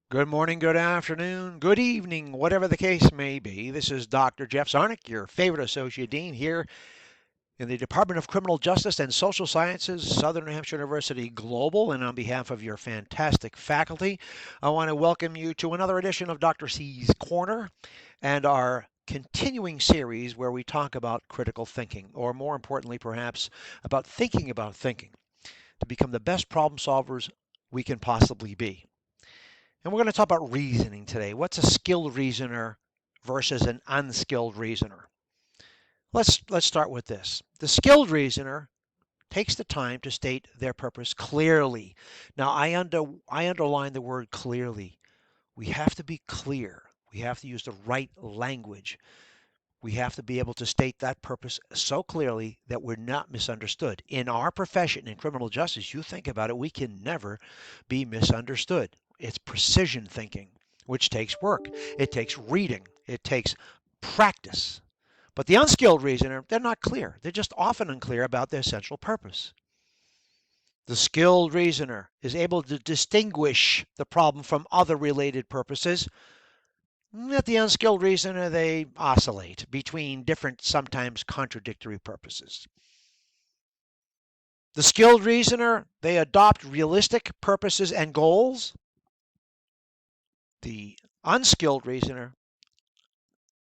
Good morning, good afternoon, good evening, whatever the case may be. This is Dr. Jeff Zarnick, your favorite associate dean here in the Department of Criminal Justice and Social Sciences, Southern New Hampshire University Global. And on behalf of your fantastic faculty, I want to welcome you to another edition of Dr. C's Corner and our continuing series where we talk about critical thinking, or more importantly, perhaps, about thinking to become the best problem solvers we can possibly be. And we're going to talk about reasoning today. What's a skilled reasoner versus an unskilled reasoner? Let's start with this. The skilled reasoner takes the time to state their purpose clearly. Now, I underline the word clearly. We have to be clear. We have to use the right language. We have to be able to state that purpose so clearly that we're not misunderstood. In our profession, in criminal justice, you think about it, we can never be misunderstood. It's precision thinking, which takes work. It takes reading. It takes practice. But the unskilled reasoner, they're not clear. They're just often unclear about their central purpose. The skilled reasoner is able to distinguish the problem from other related purposes. At the unskilled reasoner, they oscillate between different, sometimes contradictory purposes. The skilled reasoner, they adopt realistic purposes and goals. The unskilled reasoner,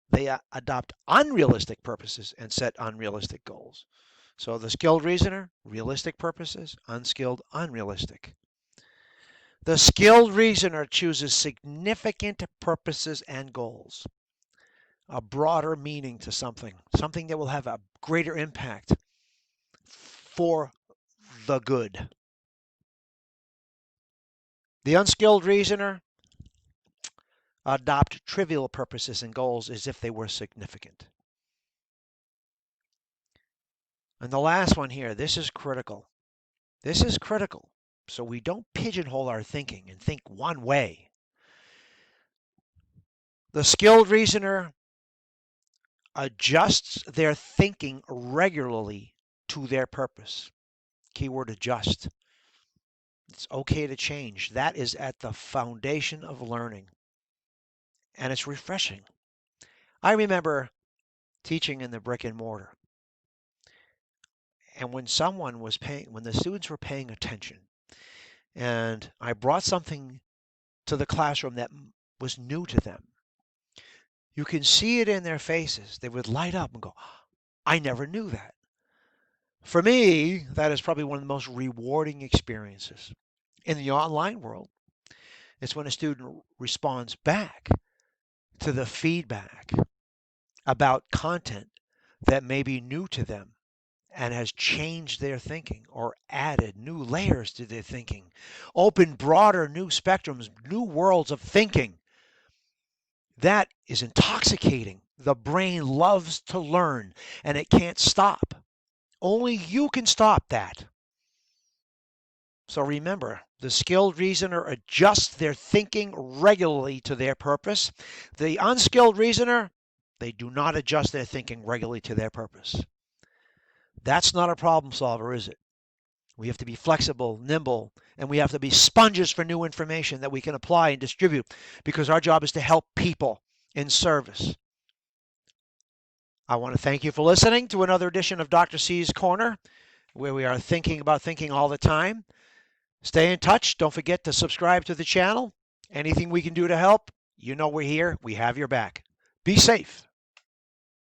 they adopt unrealistic purposes and set unrealistic goals. So the skilled reasoner, realistic purposes, unskilled, unrealistic. The skilled reasoner chooses significant purposes and goals, a broader meaning to something that will have a greater impact for the good. The unskilled reasoner adopt trivial purposes and goals as if they were significant. And the last one here, this is critical. This is critical. So we don't pigeonhole our thinking and think one way. The skilled reasoner adjusts their thinking regularly to their purpose. Keyword adjust. It's okay to change. That is at the foundation of learning. And it's refreshing. I remember teaching in the brick and mortar. And when the students were paying attention, and I brought something to the classroom that was new to them, you can see it in their faces. They would light up and go, I never knew that. For me, that is probably one of the most rewarding experiences. In the online world, it's when a student responds back to the feedback about content that may be new to them and has changed their thinking or added new layers to their thinking, opened broader new spectrums, new worlds of thinking. That is intoxicating. The brain loves to learn and it can't stop. Only you can stop that. So remember, the skilled reasoner adjusts their thinking regularly to their purpose. The unskilled reasoner, they do not adjust their thinking regularly to their purpose. That's not a problem solver, is it? We have to be flexible, nimble, and we have to be sponges for new information that we can apply and distribute because our job is to help people in service. I want to thank you for listening to another edition of Dr. C's Corner, where we are thinking about thinking all the time. Stay in touch. Don't forget to subscribe to the channel. Anything we can do to help, you know we're here. We have your back. Be safe.